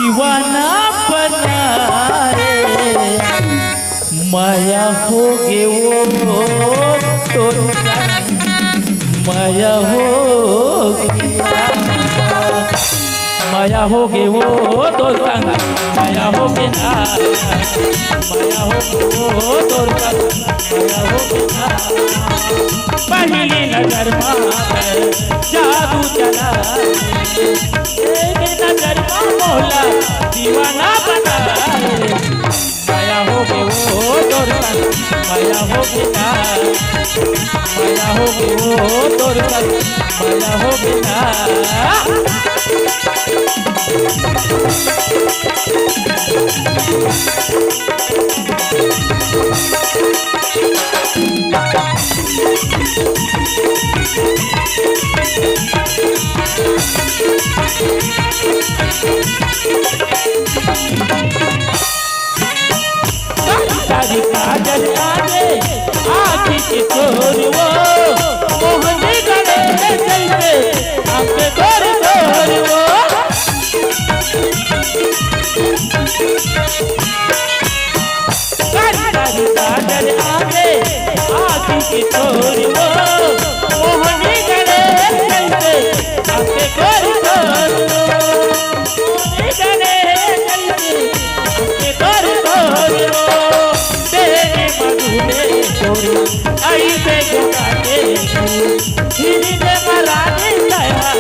दीवाना बनाए माया हो गे वो तो माया हो गया माया हो गे वो तो संग माया हो गया माया हो वो तो माया हो गया पहली नजर में जादू चला एक नजर में मोहला दीवाना बना माया हो गे वो तो माया हो गया माया हो गे वो तो माया हो गया काजल आगे आखी की चोर वो मोहनी गले चलते हमके तोर तोर वो काजल आगे आखी की चोर वो मोहनी गले चलते हमके तोर तोर वो मोहनी गले चलते हमके तोर तोर वो आई पे गुगाते हिरी ने मराने लाया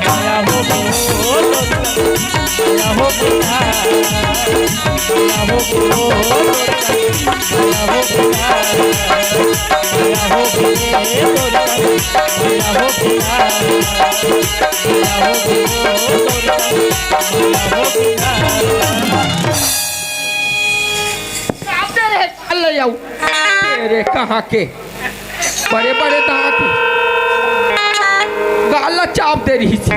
माया हो गो माया हो गया माया हो गो माया हो गया माया हो गए माया हो गया माया हो गया ले जाऊ तेरे कहाँ के बड़े बड़े दांत गाला चाप दे रही थी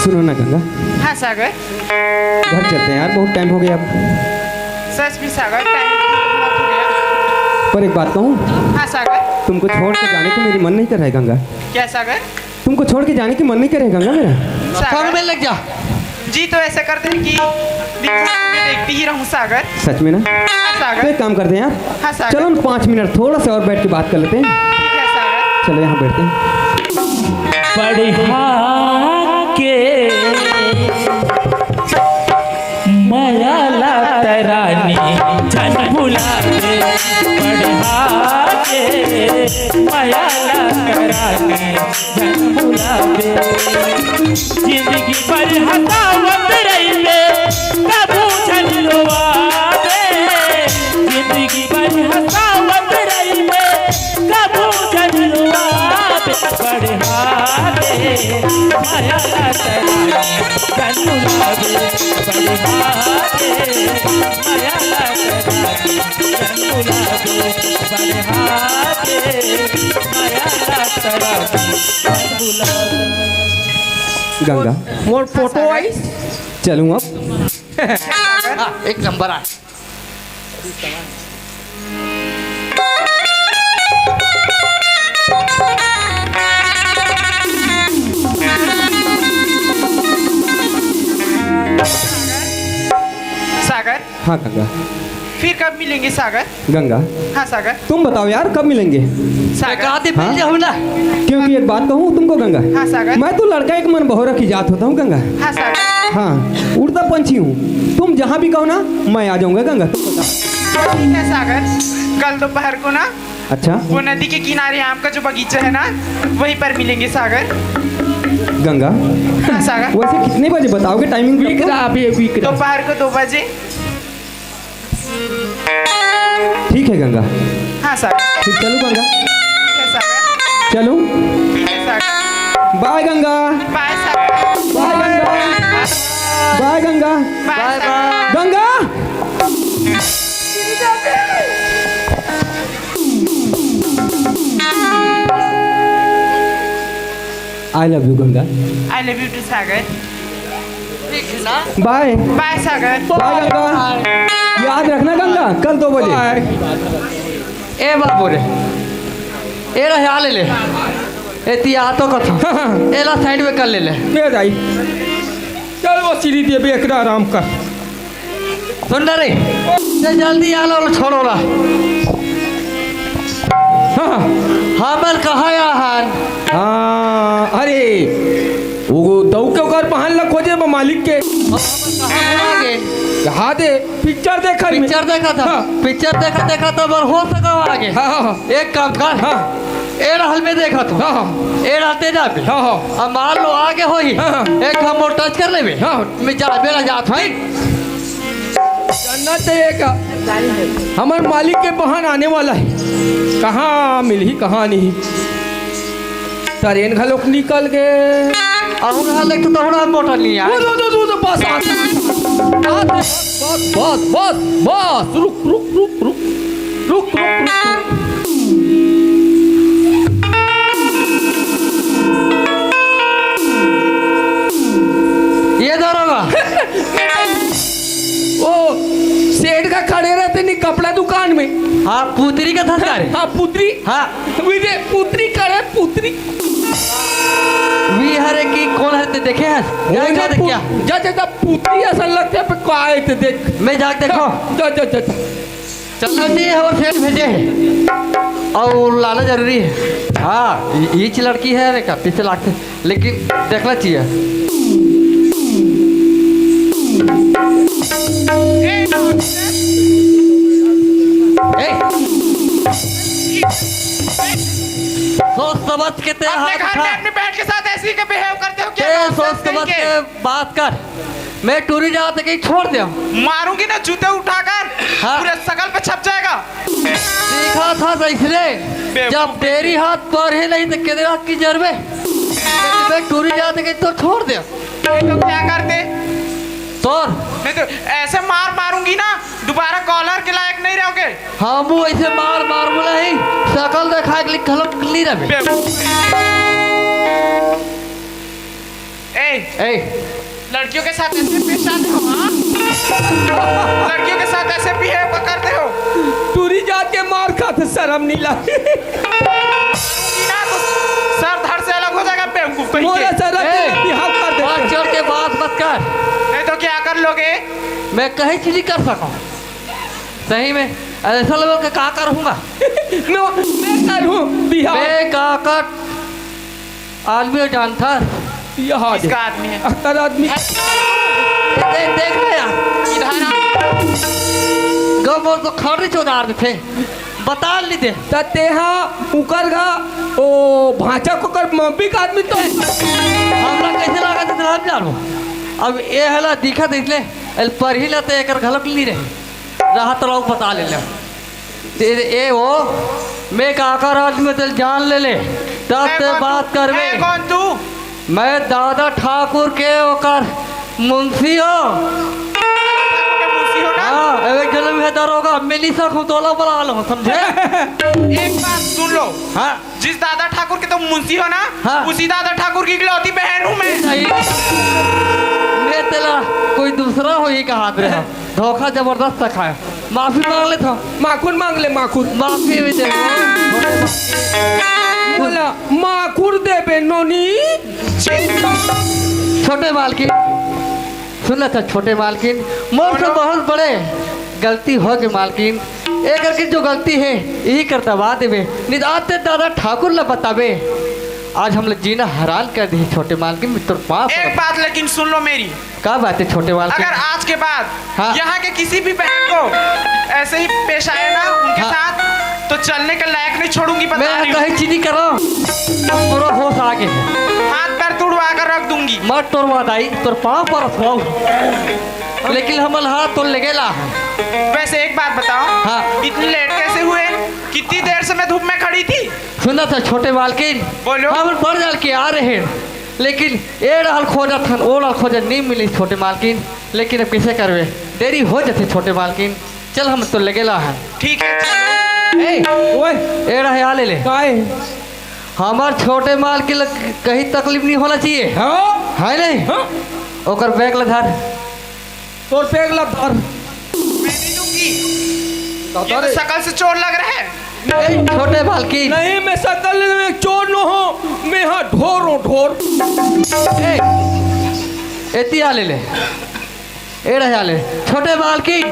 सुनो ना गंगा। हाँ सागर। घर चलते हैं यार, बहुत टाइम हो गया अब। सच भी सागर, टाइम बहुत हो गया। पर एक बात कहूँ। हाँ सागर। तुमको छोड़ के जाने को मेरी मन नहीं कर रहा है गंगा। क्या सागर? तुमको छोड़ के जाने की मन नहीं कर रहा है गंगा मेरा। सागर में लग जा जी, तो ऐसा करते हैं कि देखती ही रहूं सागर। सच में ना? हाँ सागर। तो एक काम करते हैं यार। हाँ सागर। चलो हम 5 मिनट थोड़ा सा और बैठ के बात कर लेते हैं। ठीक है सागर। चलो यहाँ बैठते हैं। बढ़िया के माया लाता रानी जन भुला के बढ़िया के माया लाता रानी जन भुला के जिंदगी पर हतावत रही कबू जन लोआवे जिंदगी पर हतावत रही कबू जन लोआवे बढ़िया के माया लाता रानी जन भुला के बढ़िया के माया लाता रानी जन भुला के बढ़िया के माया लाता रानी जन भुला गंगा मोर फोटो आई चलूँ अब। एक नंबर आ सागर। हाँ गंगा। फिर कब मिलेंगे सागर? गंगा हाँ सागर। तुम बताओ यार कब मिलेंगे? सागर। हाँ? क्योंकि एक बात कहूँ तुमको गंगा। हाँ सागर। मैं तो लड़का एक मन बहुरा की जात होता हूँ गंगा। हाँ सागर। हाँ उड़ता पंछी हूँ, तुम जहाँ भी कहो ना मैं आ जाऊँगा गंगा। तुम बताओ। ठीक है सागर, कल दोपहर को ना अच्छा वो नदी के किनारे आम का जो बगीचा है ना वहीं पर मिलेंगे सागर। गंगा। हाँ सागर। वैसे कितने बजे बताओगे टाइमिंग? दोपहर को 2 बजे। ठीक है गंगा। हाँ सागर। फिर चलो गंगा। ठीक है सागर। चलो। ठीक है Sagar. Bye Ganga. Bye Sagar. Bye Ganga. Bye Ganga. Bye Sagar. Ganga. I love you Ganga. I love you too Sagar. Bye bye Sagar. Bye Ganga. याद रखना गंगा, कल 2 बजे। ए बाबू रे, ए रहे आ ले ले, ए तिया तो कथा, ए ला साइड में कर ले ले। ले जाई, चल वो सीढ़ी दे बे, एकरा आराम कर। सुन रे, चल जल्दी आ लो, छोड़ो ला। हाँ हमर कहाँ यार? हाँ, अरे वो दऊ के घर पहन ला खोजे बा मालिक के। कहाँ गए? यहाँ दे पिक्चर देखा, पिक्चर देखा था, हाँ। पिक्चर देखा था, बर हो सका आगे। हाँ हाँ एक काम कर, हाँ ए रहल में देखा था, हाँ ए रहते जा पे, हाँ हाँ अब मान लो आगे हो ही, हाँ। एक हम और टच कर ले, हाँ। मैं जा बेला जात हूँ। जानना चाहिए का हमारे मालिक के बहन आने वाला है, कहाँ मिली कहाँ नहीं। ट्रेन घलोक निकल गए। अब रहल एक तो हमरा मोटर नहीं आया। बस बस बस बस बस, रुक रुक रुक रुक रुक रुक। ये दरोगा ओ सेठ का खड़े रहते नहीं कपड़ा दुकान में। हाँ पुतरी का था सारे। हाँ पुत्री, हाँ मुझे पुत्री करे पुत्री। वी हरे की कौन है ते देखे हैं? जा देख क्या? जा जा पुत्री ऐसा लगता है पे को आए थे देख। मैं जाके देखो। जा जा जा चलना चाहिए और सेठ भेजे है और लाना जरूरी है। हाँ ये लड़की है रे का पीछे लागते, लेकिन देखना चाहिए। सोच समझ के ते अपने हाथ घर में उठा। अपनी बहन के साथ ऐसी के बिहेव करते हो ते क्या? सोच समझ के बात कर। मैं टूरी जाते कहीं छोड़ दे। मारूंगी ना जूते उठाकर, हाँ। पूरे शकल पे छप जाएगा। सीखा था तो इसलिए जब तेरी हाथ पर ही नहीं तो किधर हाथ की जरबे मैं टूरी जाते कहीं तो छोड़ दे। ये तो क्या करते? तोर नहीं तो ऐसे मार मारूंगी ना, दोबारा कॉलर के लायक नहीं रहोगे। हाँ वो ऐसे मार मार बोला ही शकल देखा के लिए खलक नहीं रहे। ए लड़कियों के साथ ऐसे पेश आते हो? हाँ, लड़कियों के साथ ऐसे बिहेव करते हो? टूरी जाके मार खाते शर्म नहीं लगी। ना तो सर धड़ से अलग हो जाएगा बेवकूफ कहीं मोरा के। सर बिहाव कर बात दे। छोड़ के बात मत कर। नहीं तो क्या कर लोगे? मैं कहीं चीज कर सकूं सही में ऐसा लेवल का का करूंगा। मैं करूँ बिहाव। मैं का कर आदमी जानता यहाँ इसका आदमी है। अक्कर आदमी देख देख ना यार इधर आ। गो तो खड़ी चौधार थे बता ली दे तेहा उकर गा ओ भाचा को कर मम्मी का आदमी तो हमरा कैसे लगा था हम जानो। अब ये हला दिखा देख ले एल पर ही लते एकर घलक ली रहे रहा तो लोग बता ले तेरे ए वो मैं का कर आदमी तेल जान ले ले तब ते बात कर ए, कौन तू? मैं दादा ठाकुर के ओकर मुंशी हो। के मुंशी हो ना? हाँ एक जन्म है दरोगा मिली सकूं तोला बना लो समझे। एक बात सुन लो, हाँ जिस दादा ठाकुर के तुम मुंशी हो ना, हाँ। उसी दादा ठाकुर की इकलौती बहन हूँ मैं। सही मैं तेला कोई दूसरा हो ही कहा रहा धोखा जबरदस्त खाया। माफी मांग ले था माखुन मांग ले माखुन। माफी भी दे बोला माखुर दे बे नोनी। छोटे मालकिन सुन था छोटे मालकिन मोर से बहुत बड़े गलती हो गई मालकिन। एक करके जो गलती है यही करता बात है नहीं आते दादा ठाकुर ला बतावे आज हम लोग जीना हैरान कर दी छोटे मालकिन मित्र पास। एक बात लेकिन सुन लो मेरी, क्या बात है छोटे मालकिन। अगर आज के बाद हाँ। यहाँ के किसी भी बहन को ऐसे ही पेश आए ना उनके हाँ। साथ तो चलने के लायक नहीं छोड़ूंगी। बता मैं रही हूँ। कहीं चीनी कर रहा हूँ पूरा होश आगे हाथ पैर तुड़वा कर रख दूंगी। मत तोड़वा दाई तोर पाँव पर रखवाऊ लेकिन हमल हाथ तो लगेला है। वैसे एक बात बताओ, हाँ। इतनी लेट कैसे हुए? कितनी देर से मैं धूप में खड़ी थी? सुना था छोटे मालकिन बोलो। हम बढ़ जाल के आ रहे हैं लेकिन ए डाल खोजा था ओ डाल खोजा नहीं मिली छोटे मालकिन। लेकिन अब कैसे करवे देरी हो जाती छोटे मालकिन। चल हम तो लगेला है। ठीक है चलो। ए ओए ए रहा ले ले काय हमार छोटे माल के कहीं तकलीफ नहीं होना चाहिए हाँ है नहीं। हाँ ओकर बैग ला धर तोर पेग ला धर। मैं नहीं दूंगी। जी दादा ये रे। तो शकल से चोर लग रहा है। ए, छोटे मालकिन नहीं मैं सकल में चोर न हो, मैं हाँ ढोर हूँ ढोर। एती आ ले ए रहा ले छोटे मालकिन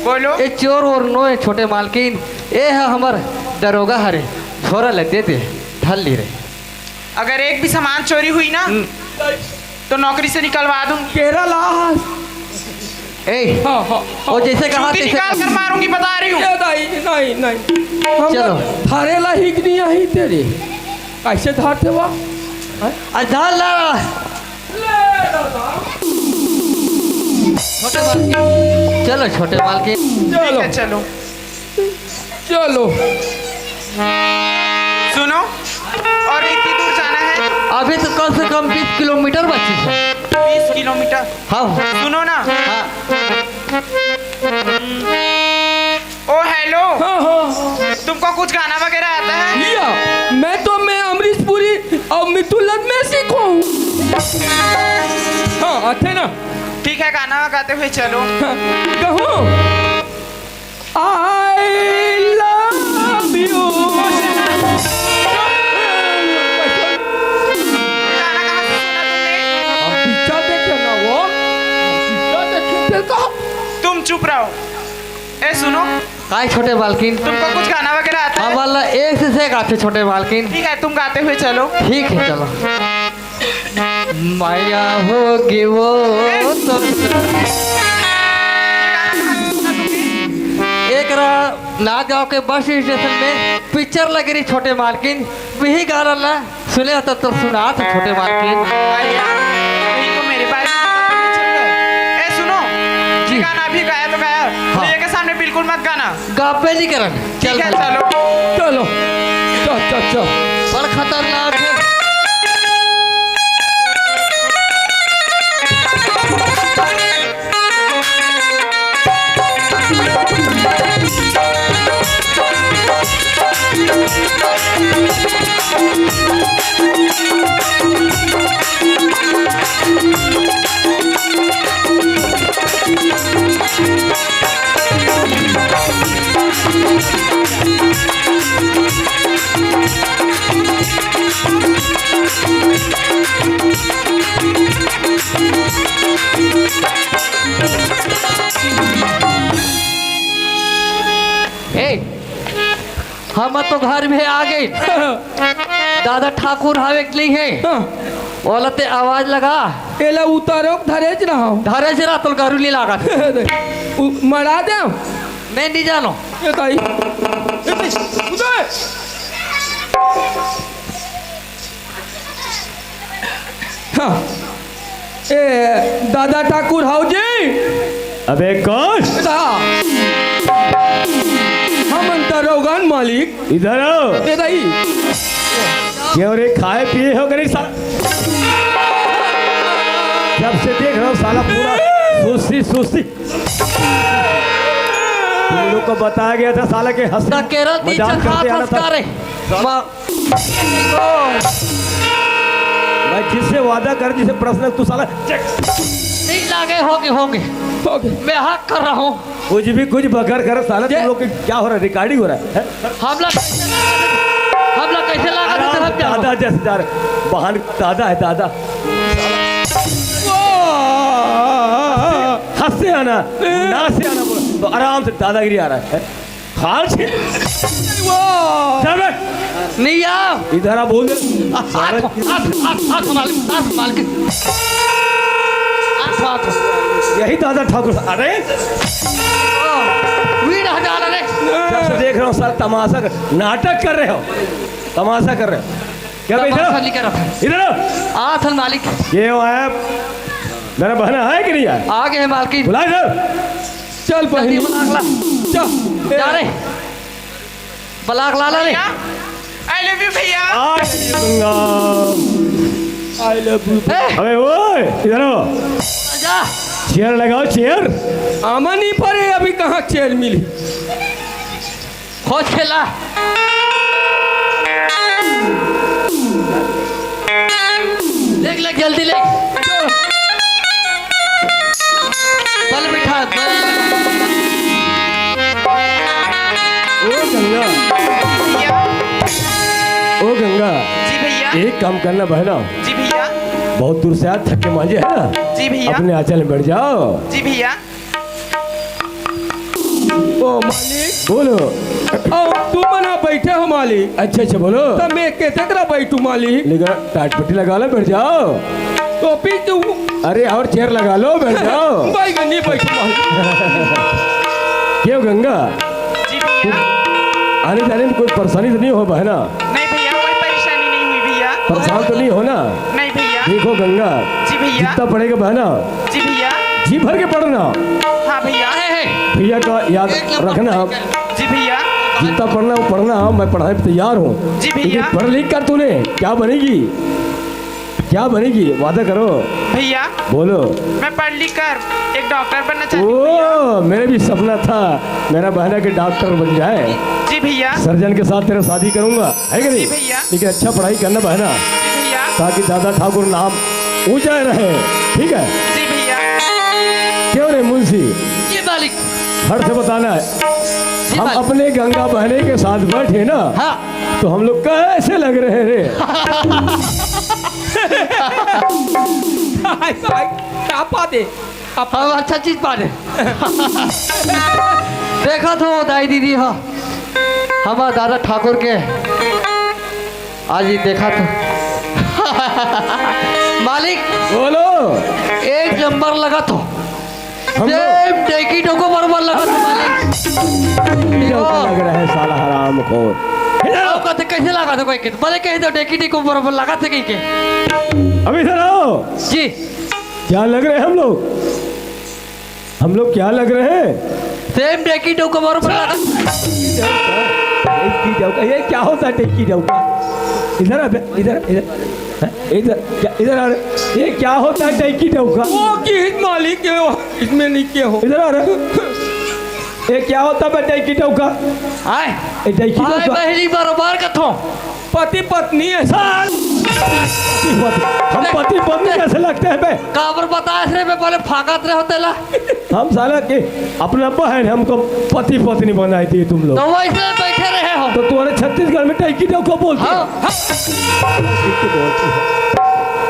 बोलो। ए चोर और नो है छोटे मालकिन ए है हमर दरोगा हरे छोरा ले दे ढल ली रे अगर एक भी सामान चोरी हुई ना तो नौकरी से निकलवा दूंगी। केरला। ए हाँ हाँ और जैसे कहा जूती तैसे निकाल कर मारूंगी, बता रही हूँ। नहीं नहीं हम चलो। धारेला ही कि नहीं आई तेरे कैसे धारते हुआ ढल ला छोटे मालकिन चलो छोटे मालकिन ठीक चलो है चलो। चलो सुनो, और इतनी दूर जाना है? अभी तो कम से कम 20 किलोमीटर बची है 20 किलोमीटर। हाँ सुनो ना। हाँ ओ हेलो, हाँ हाँ तुमको कुछ गाना वगैरह आता है? लिया मैं अमरीश पुरी और मिथुन में सीखो हूँ। हाँ आते ना ठीक है, गाना गाते हुए चलो। कहो आई लव यू। गाना कहाँ से सुना तुमने? पिक्चर देखे ना वो पिक्चर देखे फिर कहो तुम चुप रहो। ए सुनो, काय छोटे मालकिन तुमको कुछ गाना वगैरह आता हाँ है? वाला एक से गाते छोटे मालकिन ठीक है, तुम गाते हुए चलो। ठीक है चलो माया होगी वो तो एक ना जाओ के बस स्टेशन में पिक्चर लग रही छोटे मालकिन वही गाना ला सुने तो सुना तो छोटे मालकिन अरे यार, यही तो मेरे पास चल रहा है। ए सुनो, जी। ये गाना अभी गाया तो गाया, हाँ। भैया के सामने बिल्कुल मत गाना। गापे नहीं करन ठीक है भाई। चलो। चलो बड़ खतरनाक है हम तो घर में आ गए दादा ठाकुर हवे के लिए है बोलते आवाज लगा एला उतारो धरेज ना हो धारे से रात गारूली लगा मरा दे मैं नहीं जानो ये ताई उदय हाँ ए दादा ठाकुर हाउ जी अबे कौन? हम अंतरोगान मालिक इधर आओ। ए दाई क्यों रे खाए पिए हो गए साला? जब से देख रहा हूँ साला पूरा सुस्ती तुम लोग को बताया गया था साला के हंस द केरल टीचर हाथ संस्कार है मैं जिससे वादा कर जिसे प्रश्न तू साला नहीं लागे होंगे ओके मैं हक कर रहा हूँ कुछ भी कुछ बकर कर साला तुम लोग के क्या हो रहा है? रिकॉर्डिंग हो रहा है? हम लोग कैसे लगा दादा जैसे जा रहे बहन दादा है दादा हंस से आना ना से आना बोला तो आराम से दादागिरी आ रहा है हाल से नहीं आओ इधर आ बोल दे यही दादा ठाकुर अरे जब से देख रहा हूँ सर तमाशा नाटक कर रहे हो तमाशा कर रहे हो क्या भाई इधर आथन मालिक ये वो है मेरा बहन है कि नहीं है आगे है मालकिन बुला इधर चल पहली जा रे बलाक लाला रे आई लव यू भैया। आई लव यू अबे ओए इधर आओ जा चेयर लगाओ चेयर आमा नहीं पड़े अभी कहाँ चेयर मिली खोज खेला ले जल्दी ले बल बिठा बल गंगा, भैया। ओ गंगा, जी भैया। एक काम करना बहना, जी भैया। बहुत दूर से आज थके मांझे है ना, जी भैया। अपने आंचल में बैठ जाओ। जी भैया। ओ मालिक, बोलो। ओ तू मना बैठे हो मालिक, अच्छा अच्छा बोलो। तब मैं कैसे तरह बैठू मालिक? लेकिन टाट पट्टी लगा लो, बैठ जाओ। टोपी तू अरे और चेयर लगा लो, बैठ जाओ। भाई नहीं बैठू मालिक। क्यों गंगा, जी भैया। आने जाने में कोई परेशानी तो नहीं हो बहना? नहीं भैया, कोई परेशानी नहीं हुई भैया। परेशान तो नहीं हो ना? नहीं भैया। देखो गंगा, जी भैया। जितना पढ़ेगा बहना, जी भैया। जी भर के पढ़ना, हाँ भैया। भैया का याद रखना। जी भैया। जितना पढ़ना वो पढ़ना, मैं पढ़ाई पे तैयार हूँ। जी भैया। लेकिन पढ़ लिख कर तूने क्या बनेगी, क्या बनेगी, वादा करो। भैया, बोलो। मैं पढ़ लिख कर एक डॉक्टर बनना चाहती हूँ भैया। ओ मेरे भी सपना था मेरा बहना के डॉक्टर बन जाए। जी भैया। सर्जन के साथ तेरा शादी करूंगा, है कि नहीं? जी भैया। लेकिन अच्छा पढ़ाई करना बहना, जी भैया। ताकि दादा ठाकुर नाम ऊंचा रहे, ठीक है? जी भैया। क्यों रे मुंशी, जी मालिक। हर से बताना है, जी हम मालिक। अपने गंगा बहने के साथ बैठे ना, हाँ तो हम लोग कैसे लग रहे रे? आपा दे आप हम अच्छा चीज पाने। देखा तो दाई दीदी हो हमारा दादा ठाकुर के, आज ही देखा तो। मालिक बोलो। एक नंबर लगा तो, हम लोग सेम टिकटों को बराबर लगा तो मालिक। लग रहा है साला हराम खोर। आओ कहते कैसे लगा तो कोई के, बोले कहे तो टिकट को बराबर लगा थे कहीं के। अभी इधर आओ। जी क्या लग रहे हैं हम लोग? हम लोग क्या लग रहे हैं? सेम टिकटों को बराबर लगा। टेकी जाऊका, ये क्या होता है टेकी जाऊका? इधर आ बे, इधर इधर हैं? इधर क्या, इधर आ रे। ये क्या होता है टेकी जाऊका? वो की मालिक के हो, इसमें नहीं के हो। इधर आ रे। ये क्या होता है टेकी जाऊका? आए ये टेकी आए जाऊका पहली बराबर का थो। पति पत्नी है साल। हम पति पत्नी कैसे लगते हैं बे? काबर बताया थे मैं पहले फाकत रहे होते ला। हम साला के अपना बहन हमको पति पत्नी बनाई थी तुम लोग, तो वैसे बैठे रहे हो। तो तुम्हारे छत्तीसगढ़ में टेकी जाऊका बोलते हैं। हाँ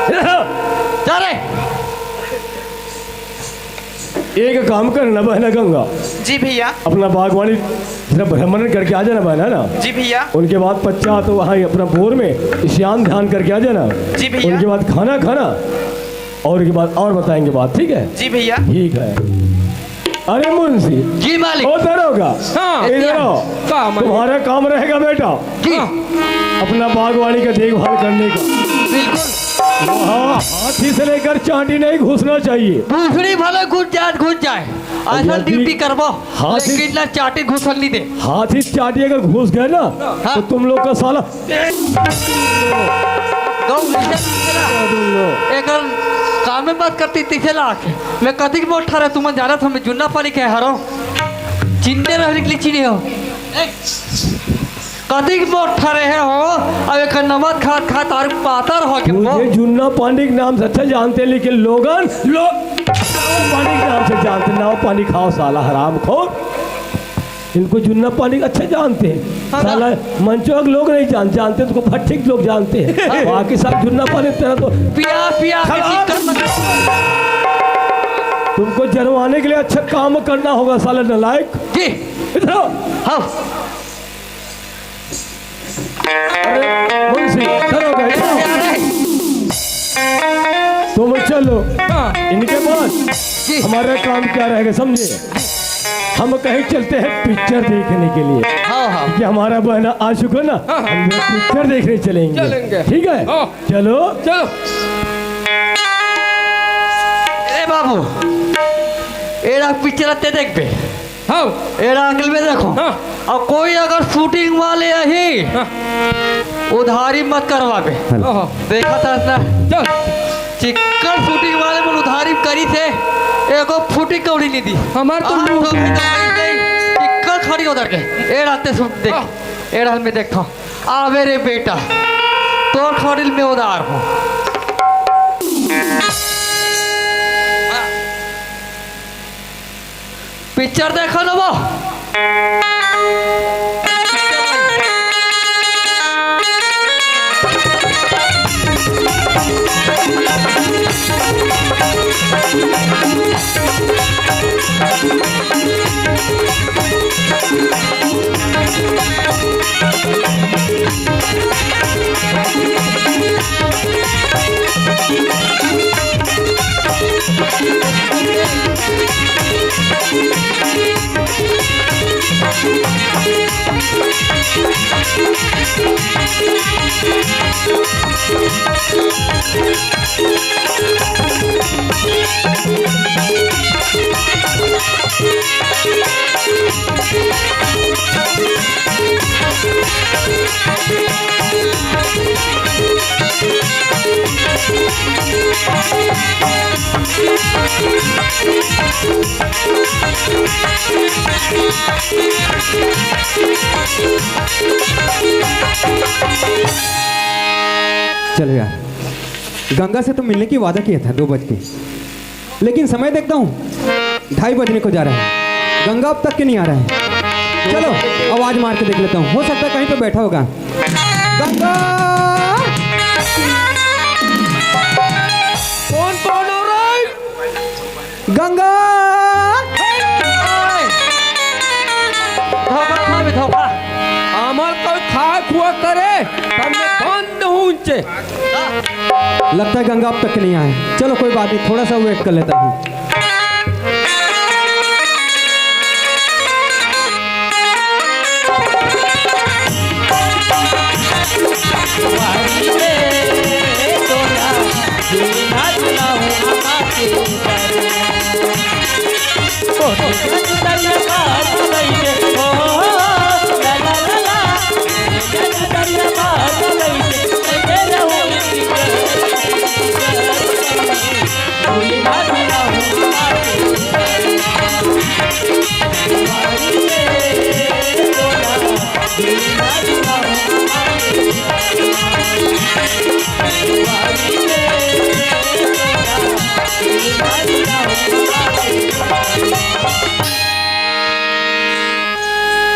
इधर आओ। जा रे। एक काम करना बहना गंगा, जी भैया। अपना बागवानी जरा भ्रमण करके आ जाना बहना ना। जी भैया। उनके बाद पश्चात तो वहाँ ही अपना भोर में ईशान ध्यान करके आ जाना। जी भैया। उनके बाद खाना खाना, और उसके बाद और बताएंगे बात, ठीक है? जी भैया। ठीक है। अरे मुंशी, जी मालिक। ओ दरोगा, हाँ। इधर आओ। काम है। तुम्हारा काम रहेगा बेटा जी अपना बागवानी का देखभाल करने का। बिल्कुल। वहाँ हाथी से लेकर चांटी नहीं घुसना चाहिए। दूसरी भले घुस जाए असल यदि ड्यूटी करबो, हाथी- लेकिन ना चाटी घुसल नहीं दे। हाथी चाटी अगर घुस गए ना, हाँ। तो तुम लोग का साला एक काम में बात करती तीसरे लाख मैं कदी में उठा रहा तुम जाना था मैं जुन्ना पानी के हरो चिंते रह निकली चीनी हो कदी में उठा रहे हो। अब एक नमक खात खात और पातर हो के मुझे जुन्ना पानी के नाम से अच्छा जानते हैं, लेकिन लोगन लोग पानी के नाम से जानते, नाव पानी खाओ साला हराम खोर। इनको जुन्ना पानी अच्छा जानते हैं, हाँ, साला मंचोक लोग नहीं जानते, तो भट्टिक लोग जानते हैं। बाकी सब जुन्ना पानी तेरा तो पिया पिया के खलास। दिक्कत मत- तुमको जरवाने के लिए अच्छा काम करना होगा साला नालायक। जी इधर आओ। हाँ अरे मुंशी, इधर आओ भाई, इधर आओ। तुम चलो, हाँ। इनके बाद जी हमारा काम क्या रहेगा समझे? हम कहीं चलते हैं पिक्चर देखने के लिए, हाँ हाँ कि हमारा बहना आ चुका ना, हाँ। हम लोग पिक्चर देखने चलेंगे। चलेंगे। ठीक है? हाँ। चलो। चलो ए बाबू एरा पिक्चर ते देख पे हाँ एरा अंकल में देखो। हाँ। और कोई अगर शूटिंग वाले यही हाँ। उधारी मत करवावे। हाँ। देखा था ना चल चिक्कन शूटिंग वाले में उधारी करी थे, एको फूटी कौड़ी नहीं दी। हमार तो आठ मुंह- सौ की दवाई गई, चिक्कन खड़ी उधर के ए राते शूट देख ए रात में देखो आवे रे बेटा तो खड़िल में उधार हो। पिक्चर देखो ना वो चलो यार, गंगा से तो मिलने की वादा किया था 2 बज के, लेकिन समय देखता हूँ 2:30 बजने को जा रहा है। गंगा अब तक के नहीं आ रहा है। चलो आवाज मार के देख लेता हूँ, हो सकता है कहीं पे बैठा होगा। गंगा, कौन कौन हो रहा है? गंगा, धोखा खा भी धोखा। हमार कोई खा खुआ करे तब मैं बंद हूँ उनसे। लगता है गंगा अब तक के नहीं आए। चलो कोई बात नहीं, थोड़ा सा वेट कर लेता हूँ।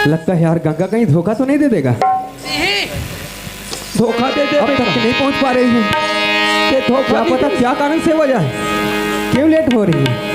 लगता है यार गंगा कहीं धोखा तो नहीं दे देगा। धोखा दे दे अब तक नहीं पहुंच पा रही है। के धोखा क्या पता क्या कारण से वजह है, क्यों लेट हो रही है।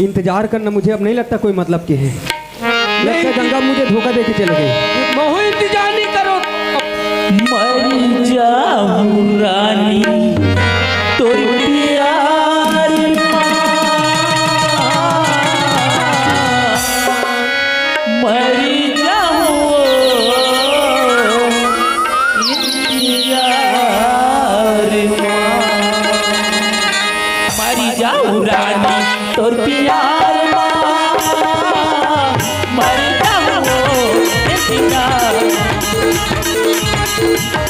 इंतजार करना मुझे अब नहीं लगता कोई मतलब की है। लगता है गंगा मुझे धोखा देके चले गई। महू इंतजार नहीं करो। मर जाऊं रानी तोर प्यार मर जाऊं मर जाऊं रानी तोर प्यार मर जाऊं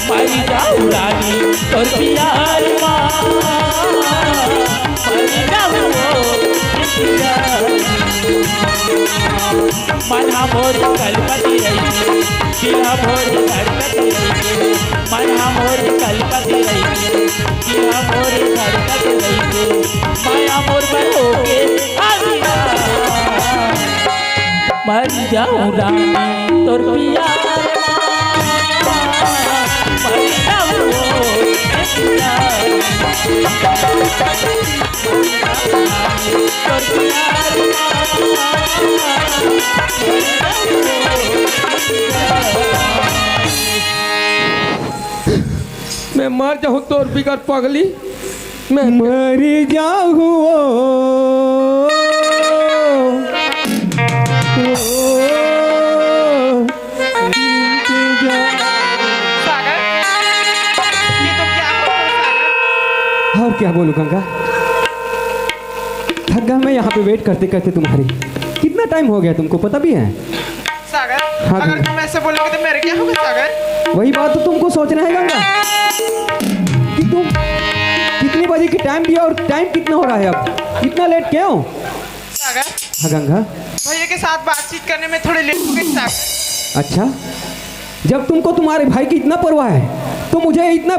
मर जाऊं रानी तोर प्यार मर जाऊं मना मोर कलपति रही शिला मोर धड़कती रही मना मोर कलपति रही शिला मोर धड़कती रही माया मोर बनो के आदिया मर जाऊं रानी तोर प्यार मर जाऊं तोर प्यार मैं मर जाऊँ तोर बिगड़ पगली। मैं मर जाऊं ओ क्या बोलूं गंगा, थक गया मैं यहाँ पे वेट करते करते तुम्हारी। कितना टाइम हो गया तुमको पता भी है? सागर हाँ, अगर गंगा। तुम ऐसे बोलोगे तो मेरे क्या होगा सागर? वही बात तो तुमको सोचना है गंगा कि तुम कितने बजे की टाइम दिया और टाइम कितना हो रहा है, अब इतना लेट क्यों? सागर हाँ गंगा। भैया के साथ बातचीत करने में थोड़ी लेट हो गई सागर। अच्छा, जब तुमको तुम्हारे भाई की इतना परवाह है तो मुझे इतना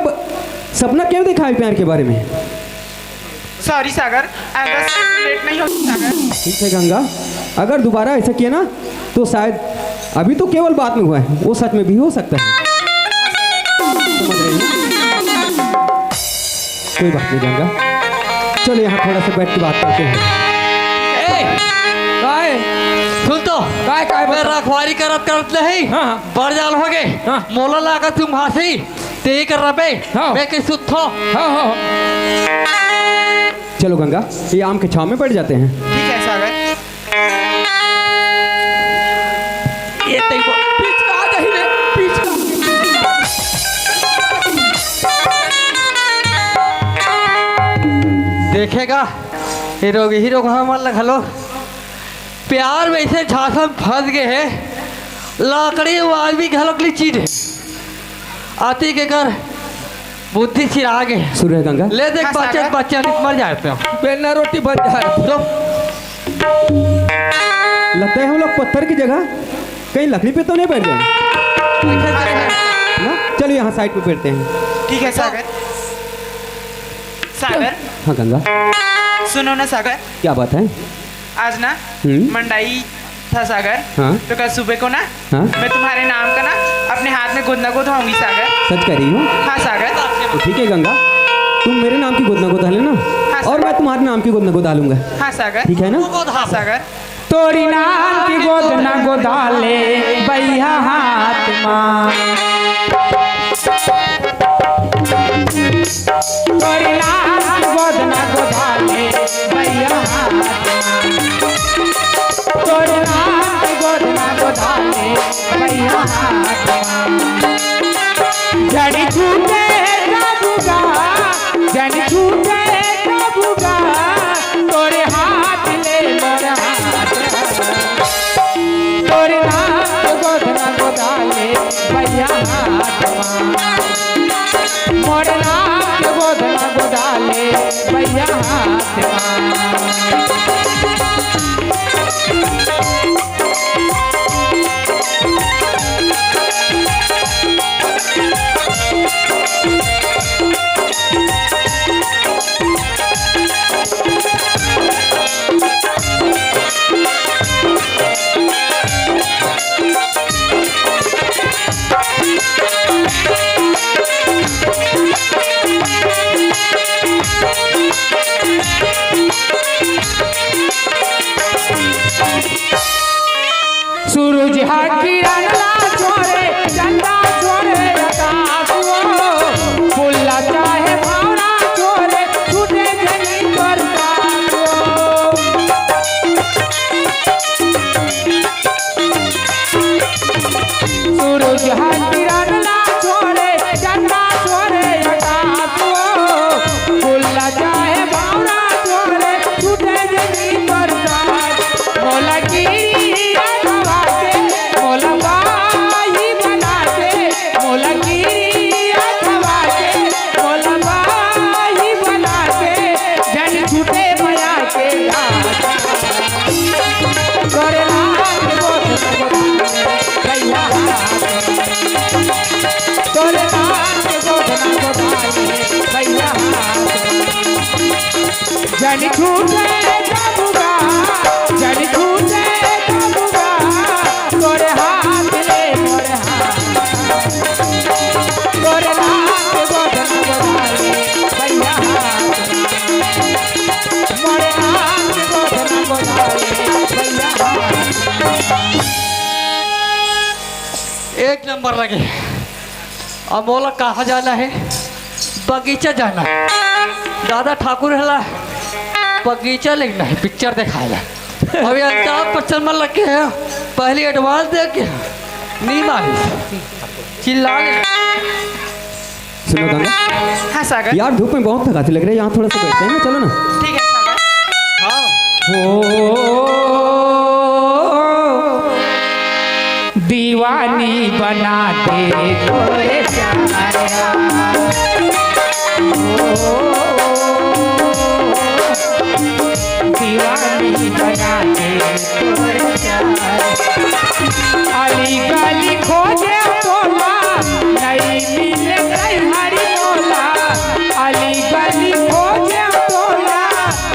सपना क्यों दिखाई प्यार के बारे में? सॉरी सागर, आइंदा से लेट नहीं होगी सागर। ठीक है गंगा, अगर दोबारा ऐसा किया ना तो शायद, अभी तो केवल बात में हुआ है, वो सच में भी हो सकता है। समझ रही हो? कोई बात नहीं गंगा, चलो यहाँ थोड़ा सा बैठ के बात करते हैं। काय सुन तो काय काय मैं रखवारी करत करत नहीं हाँ। बड़ जाल हो गए हाँ। मोला लागा तुम हासी ते कर रबे हाँ। मैं के सुथो हाँ हाँ, चलो गंगा ये आम के छाव में बैठ जाते हैं। ठीक है सागर। ये तेको पिचका दही रे, देखेगा हीरो को हमारा हलो प्यार में ऐसे झांसा में फंस गए हैं लाकड़ी वो आदमी के हलकली चीज है आती के घर बुद्धि चिरा गए सुन रहे गंगा, ले देख हाँ, बच्चे सागर। बच्चे नहीं मर जाते हैं बेलना रोटी बन जाए। तो लगता है हम लोग पत्थर की जगह कहीं लकड़ी पे तो नहीं बैठ जाए ना। चलो यहाँ साइड पे बैठते हैं। ठीक है सागर। सागर हाँ गंगा, सुनो ना सागर, क्या बात है? आज ना मंडाई था सागर। हाँ। तो कल सुबह को ना हाँ। मैं तुम्हारे नाम का ना अपने हाथ में गोदना गोद होंगी सागर। सच कह रही हो? हाँ सागर। तो ठीक है गंगा, तुम मेरे नाम की गोदना गोद लेना हाँ, और मैं तुम्हारे नाम की गोदना गोद डालूंगा, हाँ सागर। ठीक है ना? हाँ सागर। तोरी नाम की गोद न गोदाले भैया हाथ मां, तोरी नाम की गोद न गोदाले भैया हाथ मां, तोरी नाम की गोद न गोदाले भैया हाथ मां। जड़ी छूटे कबूगा, जड़ी छूटे कबूगा, तोरे हाथ ले मोर हाथ, तोरे नाम गोदना गोदाले भैया हाथ मां, मोर नाम गोदना गोदाले भैया हाथ मां। सूरज हा किरण ला छोरे चंदा छोरे आकाश वो फुल्ला चाहे भावना छोरे छूटे जनी बरसात सूरज हा किरण ला छोरे चंदा छोरे आकाश वो फुल्ला चाहे भावना छोरे छूटे जनी बरसात मोला की जनी छूटे कबूगा, जनी छूटे कबूगा, तोरे हाथ ले मोरे हाथ, तोरे नाम गोदना गोदाले भैया हाथ, मोरे नाम गोदना गोदाले भैया हाथ। एक नंबर लगे अब बोला कहाँ जाना है बगीचा जाना है दादा ठाकुर हला बगीचा लिखना है पिक्चर दिखाएगा अभी अमिताभ बच्चन में लगे हैं पहली एडवांस दे के नहीं मारी चिल्ला सुनो गंगा, हाँ सागर। यार धूप में बहुत थकाती लग रही है, यहाँ थोड़ा सा बैठते हैं ना, चलो ना। ठीक है सागर। दीवानी बना दे तोरे प्यारा, दीवानी बना दे तोरे प्यारा। अली गली खोजे तोला नहीं मिले कई हरी मोला, अली गली खोजे तोला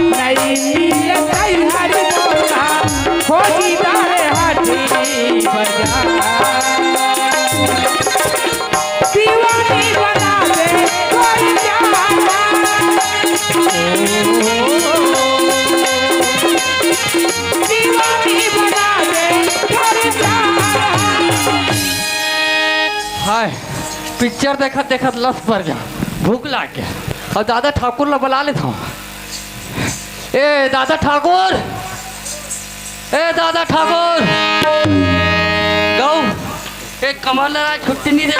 नहीं मिले कई हरी मोला, खोजी दारे हाथी बजा दीवानी बना दे कोई जाना। दीवानी बना दे कोई जाना। हाय पिक्चर देखत देखत लस पर जा, भूख लाग गया और दादा ठाकुर ला बुला लेता हूँ। ए दादा ठाकुर, ए दादा ठाकुर, गौ एक कमल छुट्टी नहीं दे।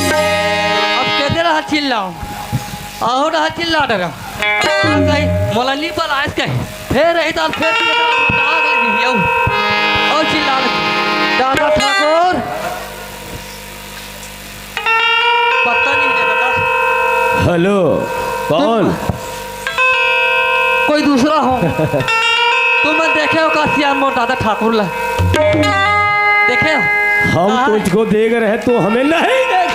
अब कहते रहा चिल्लाऊं और रहा चिल्ला डरा कहीं मोला नहीं पर आज कहीं फिर रही तो फिर आग लगी और चिल्ला लगी। दादा ठाकुर पता नहीं है दादा। हेलो, कौन? कोई दूसरा हो तुम देखे हो काशियान मोर दादा ठाकुर ला देखे हो? हम तुझको देख रहे तो हमें नहीं देख।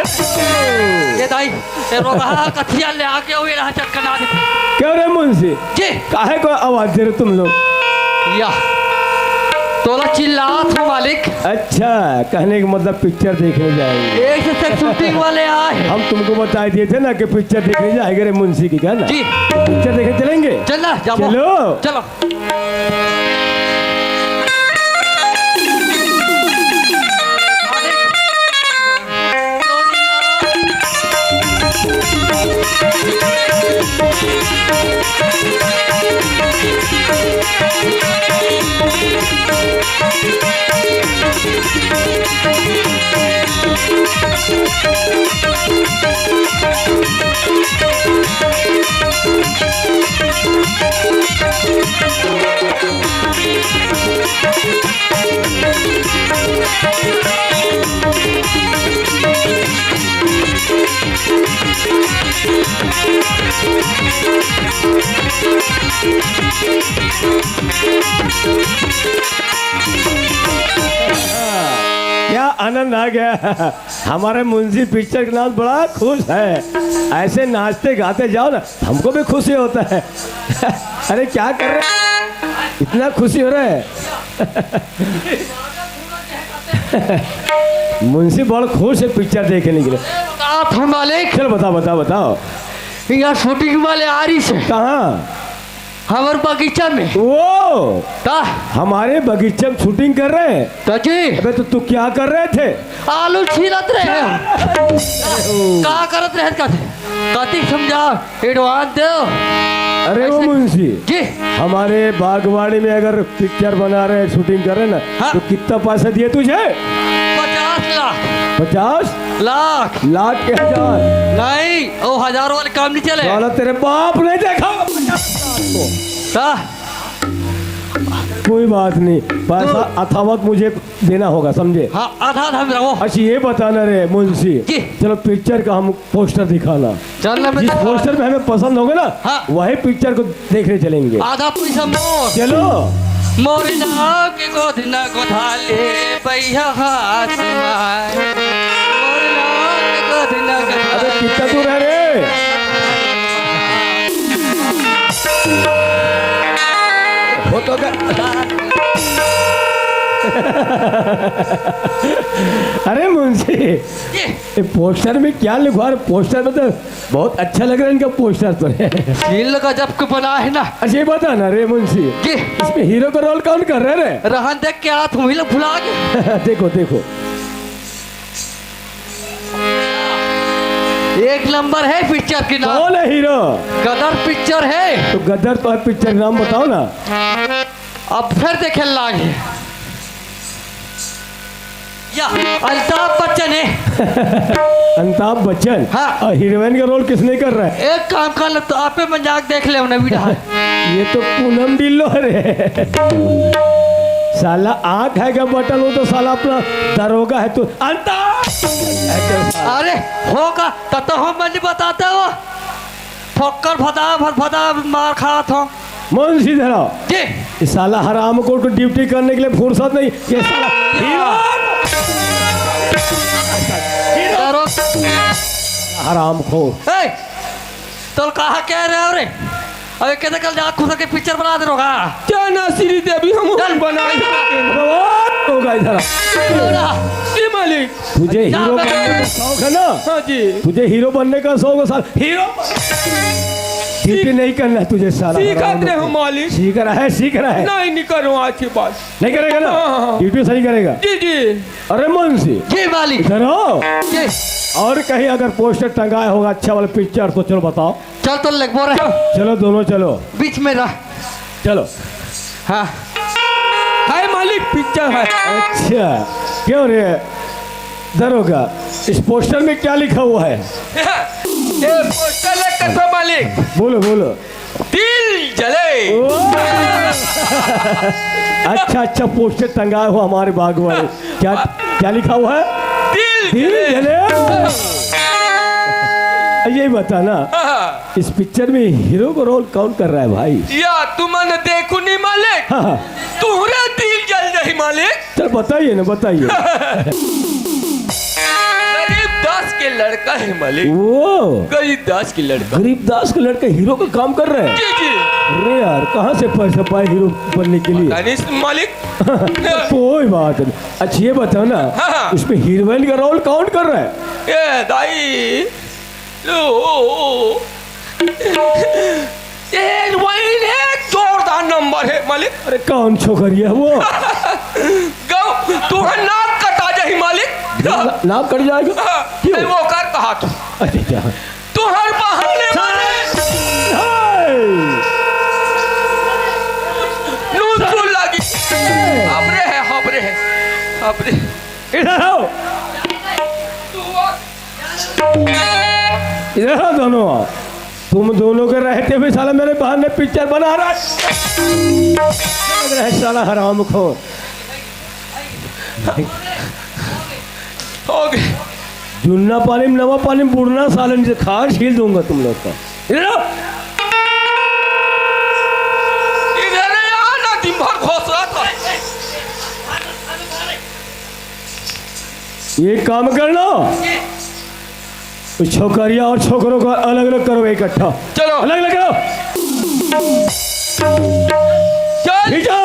ये दाई ये रोगा कथिया ले आके वो रहा चटकना दे। क्यों रे मुंशी, जी काहे को आवाज दे रहे तुम लोग? या तोला चिल्ला था मालिक। अच्छा, कहने का मतलब पिक्चर देखने जाएंगे। एक से शूटिंग वाले आए। हम तुमको बता दिए थे ना कि पिक्चर देखने जाएंगे रे मुंशी की, क्या ना? जी पिक्चर देखने चलेंगे। चलना जाओ। चलो चलो क्या आनंद आ गया। हमारे मुंशी पिक्चर के नाम बड़ा खुश है। ऐसे नाचते गाते जाओ ना, हमको भी खुशी होता है। अरे क्या कर रहे हैं? इतना खुशी हो रहा है। मुंशी बड़ा खुश है पिक्चर देखने के लिए। आप हम मालिक चलो बताओ बताओ बताओ। यहाँ शूटिंग वाले आ रही से कहाँ? हमारे बगीचा में। वो ता हमारे बगीचे में शूटिंग कर रहे हैं। तो जी अबे तो तू क्या कर रहे थे? आलू छीलत रहे का करत रहे कति समझा एडवांस दो। अरे वो ऐसे- मुंशी जी हमारे बागवानी में अगर पिक्चर बना रहे शूटिंग कर रहे ना, हाँ। तो कितना पैसा दिए तुझे? 50 लाख 50 लाख लाख के 1000? नहीं वो हजारों वाले काम नहीं चले। साला तेरे बाप ने देखा। ता कोई बात नहीं, पैसा अथावत मुझे देना होगा, समझे? हाँ आधा आधा में रहो। अच्छा ये बताना रे मुंशी, जी। चलो पिक्चर का हम पोस्टर दिखाना। चलने में जिस पोस्टर में हमें पसंद होगा ना, हाँ। वही पिक्चर को देखने चलेंगे। आधा पैसा मोर चलो। मोरना के गोद न गोधाले पैया हाथ माय मोरना के गोद न अबे गोधाले। कितना दूर है रे? फोटो का अरे मुंशी ये पोस्टर में क्या लिखवा रहे? पोस्टर में तो बहुत अच्छा लग रहा है इनका पोस्टर तो। दिल का जब को बना है ना। अच्छा ये बता ना रे मुंशी, जी इसमें हीरो का रोल कौन कर रहे रे? रहन देख के हाथ हुई लोग भुला गए। देखो देखो एक नंबर है पिक्चर की नाम, कौन है हीरो? गदर पिक्चर है। तो गदर तो है पिक्चर का नाम बताओ ना। अब फिर देखे लागे या अमिताभ बच्चन है। अमिताभ बच्चन। हाँ। और हीरोइन का रोल किसने कर रहा है? एक काम कर लो तो आप पे मजाक देख ले नवीन। ये तो पूनम डिल्लो है। साला आँख है क्या बटन, वो तो साला अपना दरोगा है। तू अमिताभ अरे होगा तो हम नहीं बताते हो, फोकर फदा फदा मार खा था मुंशी धरा। जी। ये साला हराम को ड्यूटी करने के लिए फुर्सत नहीं। ये साला हराम खो। ए, तो कहा कह रहे हो रे? अरे कहते कल जा खुद के पिक्चर बना दे रोगा। क्या नासिरी देवी हम चल। बनाए होगा इधर। जी मालिक। तुझे हीरो बनने का शौक है ना? हाँ जी। तुझे हीरो बनने का शौक है साला। हीरो ड्यूटी नहीं करना है तुझे साला। सीखते हो मालिक। सीख रहा है, सीख रहा है। नहीं करो आज की बात। नहीं करेगा ना? हाँ। ड्यूटी सही करेगा। जी जी। अरे मुंशी जी मालिक इधर आओ। जी। और कहीं अगर पोस्टर टंगाया होगा अच्छा वाला पिक्चर तो चलो बताओ। चल तो लग बोल रहे चलो दोनों चलो। बीच में रह। चलो। हाँ है मालिक पिक्चर है। अच्छा क्यों रे दरोगा, इस पोस्टर में क्या लिखा हुआ है? ये पोस्टर लेकर तो मालिक बोलो बोलो। दिल जले। ओ! अच्छा पोस्टर टंगाया हुआ हमारे बाग वाले। क्या क्या लिखा हुआ है? दिल जले। यही बता ना, इस पिक्चर में हीरो को रोल कौन कर रहा है भाई? या तुमने देखो नहीं मालिक। हाँ। तुम्हारा दिल जल रही मालिक। चल बताइए ना, बताइए। गरीब दास के लड़का है मालिक। वो गरीब दास के लड़का। गरीब दास के लड़के हीरो का काम कर रहे हैं। जी जी। अरे यार कहाँ से पैसा पाए हीरो बनने के लिए? अनिस मालिक। कोई बात नहीं। अच्छा ये बताओ ना, हाँ। उसमें हीरोइन का रोल कौन कर रहा है? ये दाई लो ये वही एक जोरदार नंबर है मालिक। अरे कौन छोकरिया है वो? गौ तुम्हें नाक कटा जाही मालिक। नाम कट जाएगा। क्यों? नहीं, वो कर कहा तू अच्छा तुहर बहाने मारे नूसुल लगी। हबरे है। इधर आओ, इधर आओ दोनों। तुम दोनों के रहते हुए साला मेरे बहाने पिक्चर बना रहा है साला हराम खो। हो गए। जुन्ना पानी में नवा पानी में बुड़ना सालन से खार छील दूंगा तुम लोग का। इधर आओ। इधर आना दिन भर घोष रहा था। ये काम करना, छोकरिया और छोकरों को अलग अलग करो इकट्ठा। चलो अलग अलग करो। चल खींचो।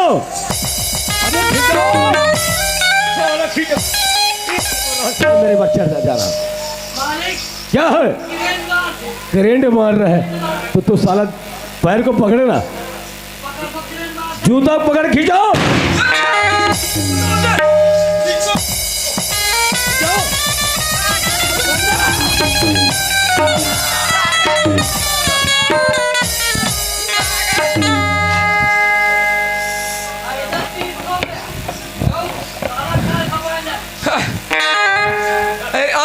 मेरे बच्चा जा रहा क्या है? करेंट मार रहा है तो तू साला पैर को पकड़े ना, जूता पकड़ खींचो।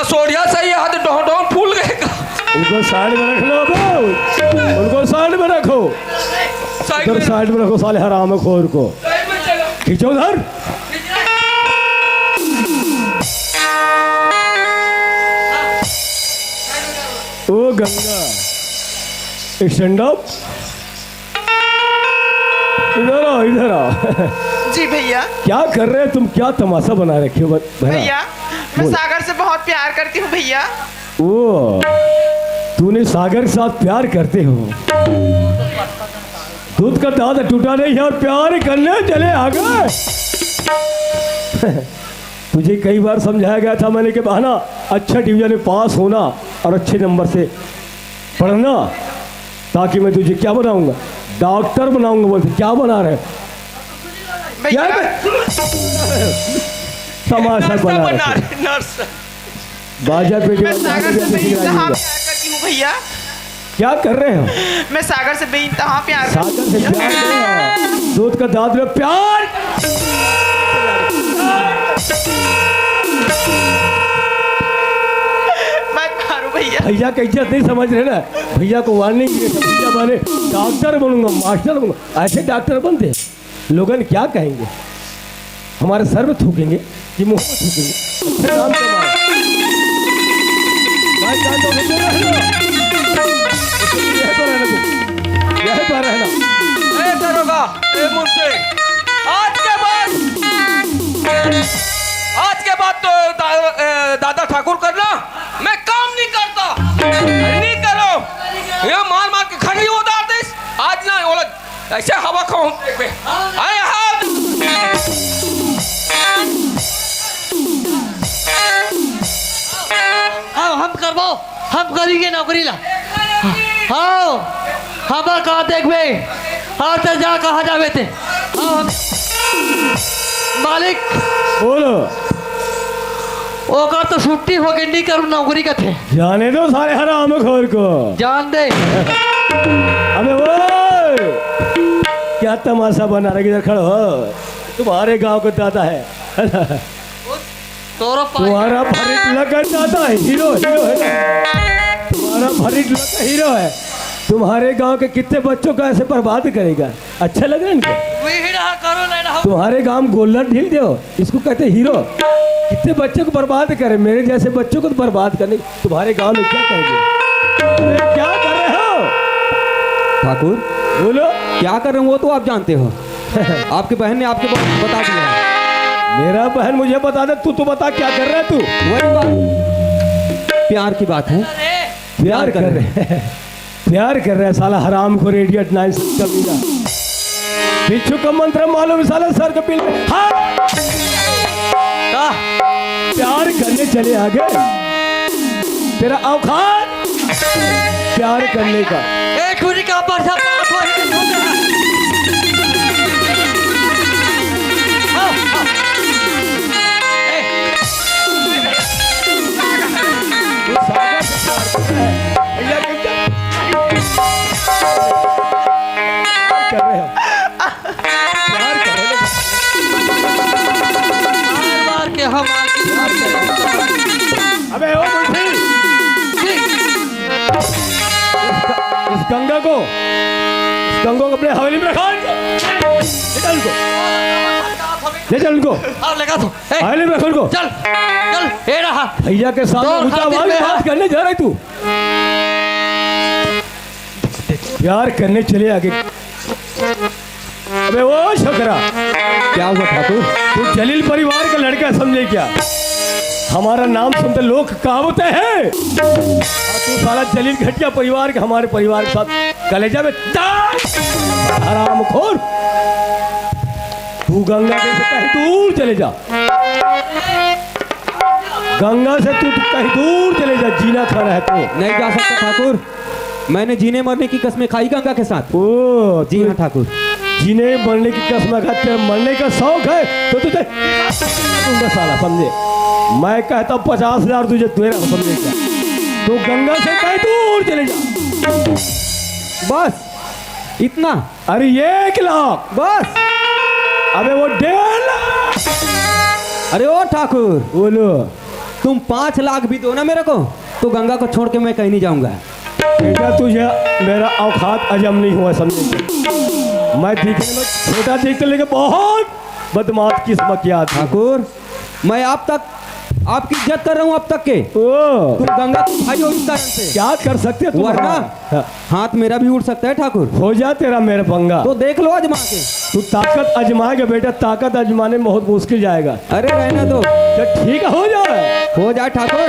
सोडिया सही हाथ डों फूल गए। उनको साइड में रख लो, उनको साइड में रखो, उधर साइड में रखो साले हराम खोर को। खींचो उधर। ओ गंगा स्टैंड अप। इधर आओ, इधर आओ। जी भैया। क्या कर रहे हो तुम? क्या तमाशा बना रखे हो भैया मैं बोल। सागर से बहुत प्यार करती हूँ भैया। ओ तूने सागर के साथ प्यार करते हो? दूध का दांत टूटा नहीं है और प्यार करने चले आ गए। तुझे कई बार समझाया गया था मैंने कि बहाना अच्छा डिवीजन में पास होना और अच्छे नंबर से पढ़ना, ताकि मैं तुझे क्या बनाऊंगा? डॉक्टर बनाऊंगा। बोलते क्या बना रहे? क्या भैया तमाशा बना रहे? नर्स बाजा पेटी मैं सागर से बेइंतहा वाला प्यार करती हूँ भैया। क्या कर रहे हो? मैं सागर से बेइंतहा प्यार करती सागर से हूँ। प्यार करो, दूध का दाद में प्यार। मैं मारू भैया। भैया का इज्जत नहीं समझ रहे ना, भैया को वार्निंग दिए थे, भैया माने डॉक्टर बनूंगा, मास्टर बनूंगा। ऐसे डॉक्टर बनते हैं, लोगन क्या कहेंगे? हमारे सर में थूकेंगे कि मुंह में थूकेंगे? अच्छा नाम कमाए। भाई जान दो, रुको रहना। यहीं पर रहना तुम, यहीं पर रहना। ए दरोगा, ए मुंशी, आज के बाद तो दादा ठाकुर करना, मैं काम नहीं करता। नहीं करो, ये मार मार के खड़ी हो जाते। आज ना बोला ऐसे हवा खाऊं पे आए हाथ। हाँ हम करबो, हम करेंगे नौकरी ला। हाँ हमार कहा देखबे और तो जा कहा जावे थे। हाँ हम मालिक बोलो। ओकर तो छुट्टी हो गई, नहीं करूँ नौकरी का थे। जाने दो सारे हराम खोर को। जान दे। अबे वो क्या तमाशा बना रहे, इधर खड़ो हो। तुम्हारे गांव का दादा है तोरो तुम्हारा फरीद लगा दादा है, हीरो हीरो है ना? तुम्हारा फरीद लगा हीरो है। तुम्हारे गांव के कितने बच्चों को ऐसे बर्बाद करेगा? अच्छा लग रहा है इनको? करो नहीं रहा। तुम्हारे गांव में गोल्डन ढील दो, इसको कहते हीरो। कितने बच्चों को बर्बाद करे, मेरे जैसे बच्चों को तो बर्बाद करने। तुम्हारे गांव में क्या करेंगे? अरे क्या कर रहे हो ठाकुर? बोलो। क्या कर रहे हो वो तो आप जानते हो। आपकी बहन ने आपके बता दिया है। मेरा बहन मुझे बता दे, तू तो बता क्या कर रहा है तू? वही बात, प्यार की बात है। प्यार कर रहे हैं, प्यार कर रहे हैं। साला हराम को रेडियट 9 कमीना बिच्छू का मंत्र मालूम साला सर कपिल में। हाँ प्यार करने चले आगे, तेरा औकात प्यार करने का। एक मिनट का पर्चा कर रहे हो, प्यार कर रहे हो। मार के हम अबे ओ मुंशी, इस गंगा को अपने हवेली में रखा। ले चल उनको, अब लगा तो हवेली में रखो उनको। चल चल ये रहा। भैया के सामने तो ऊंचा खातिर आवाज में में बात करने जा रही तू। प्यार करने चले आगे। अबे वो छोकरा, क्या हुआ ठाकुर? तू जलील परिवार का लड़का समझे क्या? हमारा नाम सुनते लोग कहावते हैं, और तू साला जलील घटिया परिवार के हमारे परिवार के साथ कलेजा में हराम खोर। तू गंगा से कहीं दूर चले जा, गंगा से तू कहीं दूर चले जा। जीना खा रहा है तू। नहीं जा सकता ठाकुर, मैंने जीने मरने की कसमें खाई गंगा के साथ। ओ जी हाँ ठाकुर। जीने मरने की कसम खाते, मरने का शौक है तो तुझे दूंगा साला, समझे? मैं कहता 50,000 तुझे तेरा, समझे क्या? तू गंगा से कहीं दूर चले जा। बस इतना? अरे 1 लाख बस? अबे वो 1.5 लाख। अरे ओ ठाकुर, बोलो। तुम 5 लाख भी दो ना मेरे को, तो गंगा को छोड़ के मैं कहीं नहीं जाऊंगा। बेटा तुझे मेरा औकात अजम नहीं हुआ, समझे क्या? मैं दिखने में छोटा दिखते लेकिन बहुत बदमाश किस्म किया था। ठाकुर मैं आप तक आपकी इज्जत कर रहा हूँ अब तक के। ओ तुम गंगा को भाई हो इस कारण से। क्या कर सकते तुम? वरना हाथ मेरा भी उड़ सकता है ठाकुर। हो जा तेरा मेरा पंगा। तो देख लो आजमा के। तू ताकत आजमाएगा बेटा, ताकत आजमाने में बहुत मुश्किल जाएगा। अरे रहना दो, तो ठीक है, हो जाए ठाकुर।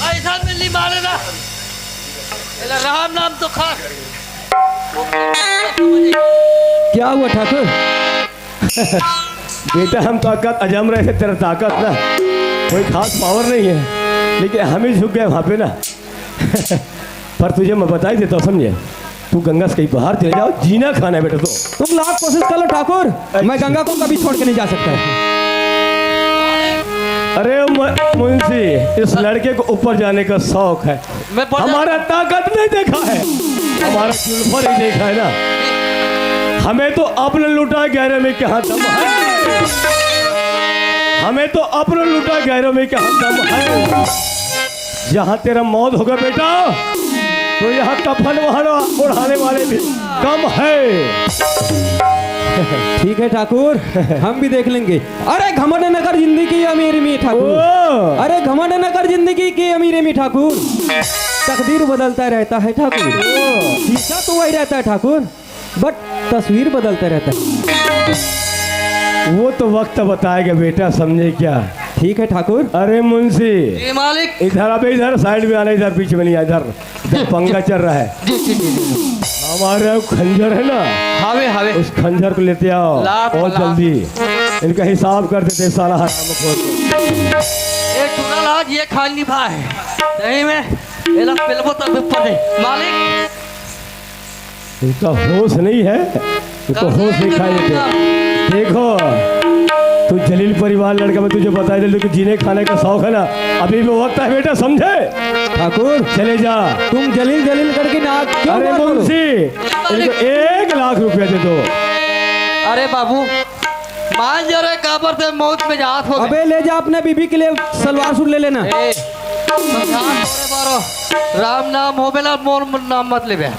ऐसा मिली मारे ना राम नाम तो खा क्या हुआ ठाकुर? बेटा हम ताकत अजम रहे थे, तेरा ताकत ना कोई खास पावर नहीं है, लेकिन हम ही झुक गए वहाँ पे ना। पर तुझे मैं बता ही देता हूँ, समझे? तू गंगा से कहीं बाहर चले जाओ, जीना खाना है बेटा। तो तुम लाख कोशिश कर लो ठाकुर, मैं गंगा को कभी छोड़ के नहीं जा सकता। अरे मुंशी, इस लड़के को ऊपर जाने का शौक है। मैं हमारा ताकत नहीं देखा है, हमारा जुल्फर ही देखा है ना। हमें तो अपने लुटा गहरे में क्या दम है, हमें तो अपने लुटा गहरे में क्या दम है। जहाँ तेरा मौत होगा बेटा, तो यहाँ कफन उड़ाने वाले भी कम है। ठीक है ठाकुर, हम भी देख लेंगे। अरे घमंड न कर जिंदगी की अमीर में ठाकुर, ओ! अरे घमंड न कर जिंदगी की अमीर में ठाकुर। तकदीर बदलता रहता है ठाकुर, शीशा तो वही रहता है ठाकुर, बट तस्वीर बदलता रहता है। वो तो वक्त बताएगा बेटा, समझे क्या? ठीक है ठाकुर। अरे मुंशी, जी मालिक। इधर अबे, इधर साइड में आना, इधर बीच में नहीं, इधर पंगा चल रहा है। जी जी जी हमारा खंजर है ना, हावे हावे उस खंजर को लेते आओ लाख और लाख। जल्दी इनका हिसाब कर देते साला हराम खोर। एक टुकड़ा आज ये खाली भा है दही में एला पिलबो तब ऊपर है मालिक। इनका होश नहीं है, इनको होश दिखाई देते। देखो तू जलील परिवार लड़का, मैं तुझे बता दे कि जीने खाने का शौक है ना, अभी भी वक्त है बेटा, समझे? ठाकुर चले जा। तुम जलील जलील करके ना क्यों अरे बात करो? मुंशी, इनको 1 लाख रुपया दे दो। अरे बाबू मान जा रहे काबर से मौत में जात हो गए। अबे ले जा अपने बीबी के लिए सलवार सूट ले लेना। ए, समझान तोरे बारो राम नाम हो बेला मोर नाम मत लेबे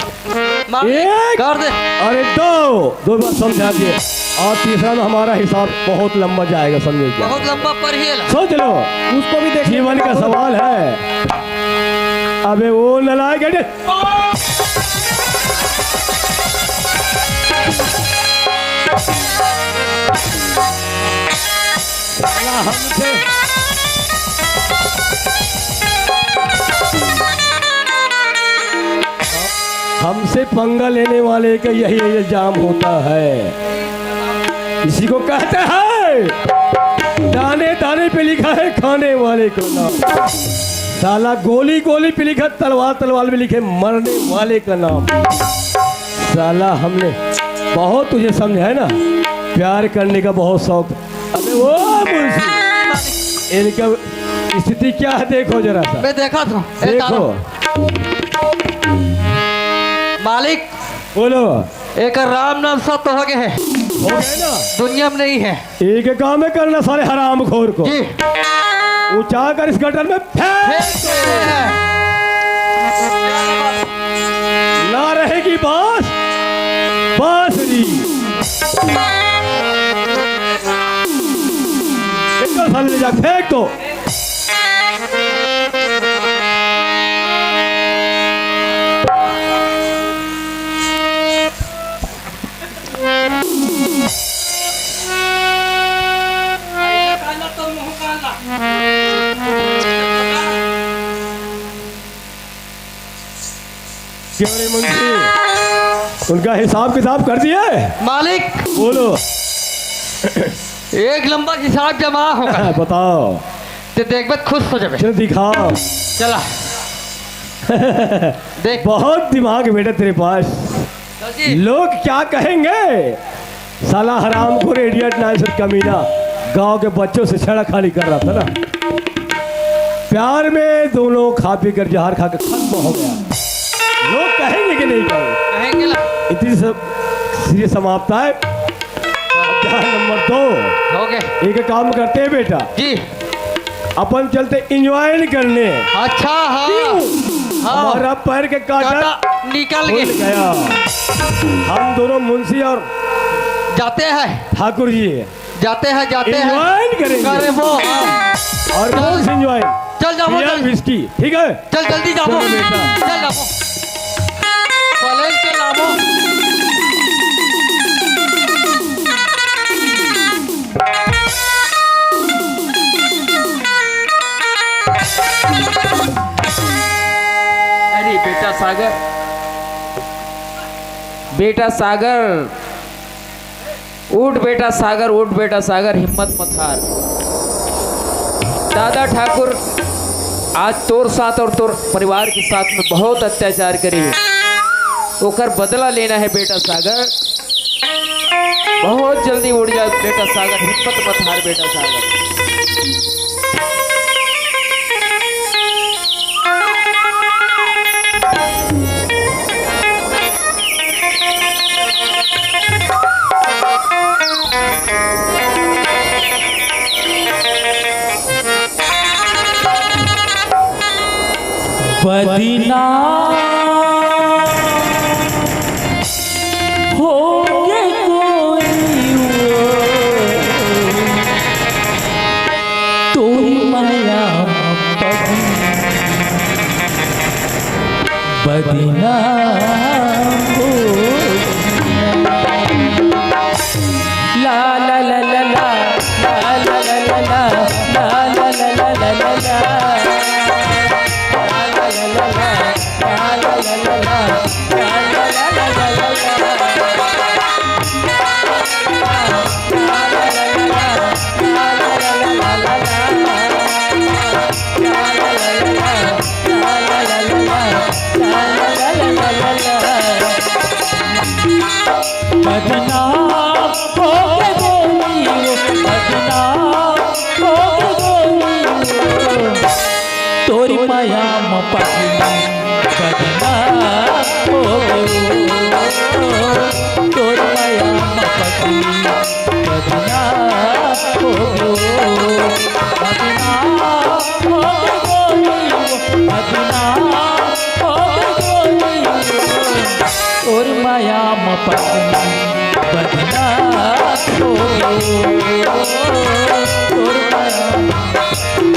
मालिक एक। कर दे। अरे दो बार समझा दिए, और तीसरा में हमारा हिसाब बहुत लंबा जाएगा, समझे क्या? बहुत लंबा पर ही है। सोच लो, उसको भी देख जीवन का सवाल है। अबे वो लड़ाई के हमसे हमसे पंगा लेने वाले का यही इल्जाम होता है। इसी को कहते हैं दाने दाने पे लिखा है खाने वाले को नाम, साला गोली गोली पे लिखा, तलवार तलवार में लिखे मरने वाले का नाम। साला हमने बहुत तुझे समझा है ना, प्यार करने का बहुत शौक। अबे वो मुंशी, इनका स्थिति क्या है देखो जरा सा, मैं देखा था देखो। मालिक बोलो, एक राम नाम सत्य हो गए है, हो गए ना? दुनिया में नहीं है। एक काम है करना सारे हराम खोर को, जी उठा कर इस गटर में फेंक। ना रहेगी बांस बांसुरी। इनको साले ले जा फेंक दो। क्यों रे मुंशी, उनका हिसाब किताब कर दिया है? मालिक बोलो। एक लंबा हिसाब जमा होगा बताओ, तो देख बत खुश हो जाए। चलो दिखाओ। चला देख बहुत दिमाग है बेटा तेरे पास। जी लोग क्या कहेंगे? साला हराम को इडियट नाइसर कमीना गांव के बच्चों से छेड़ा खाली कर रहा था ना, प्यार में दोनों खा पी कर जहर खा के खत्म हो गया। लोग कहेंगे कि नहीं कहेंगे ला इतनी सब सीरियस समाप्त है। अध्याय नंबर 2 हो गए। एक काम करते हैं बेटा, जी अपन चलते इंजॉय करने। अच्छा हाँ हाँ हमारा पैर के काटा निकल भूल गए। गया। हम दोनों मुंशी और जाते हैं ठाकुर जी जाते हैं एंजॉय करेंगे। अरे वो और कौन से एंजॉय? चल जाओ बियर जल्दी विस्की, ठीक है? चल जल्दी जाओ चलो बेटा। चल जाओ कॉलेज के लाभो। अरे बेटा सागर, बेटा सागर उठ बेटा सागर, उठ बेटा सागर, हिम्मत मत हार। दादा ठाकुर आज तोर साथ और तोर परिवार के साथ में बहुत अत्याचार करी है, ओकर बदला लेना है बेटा सागर। बहुत जल्दी उड़ जा बेटा सागर, हिम्मत मत हार बेटा सागर। बदना होगे कोई तो माया बदना हो ला ला ला ला ला ला ला ला ला ला ला ला ला ला बदनाम हो गए गोरी, बदनाम हो गए गोरी, तोरी माया में पगली बदनाम हो गए, तोरी माया में पगली बदनाम हो गए, बदनाम हो गए गोरी, बदनाम हो गए गोरी, तोरी माया में पगली बदनाम हो गए, तोरी माया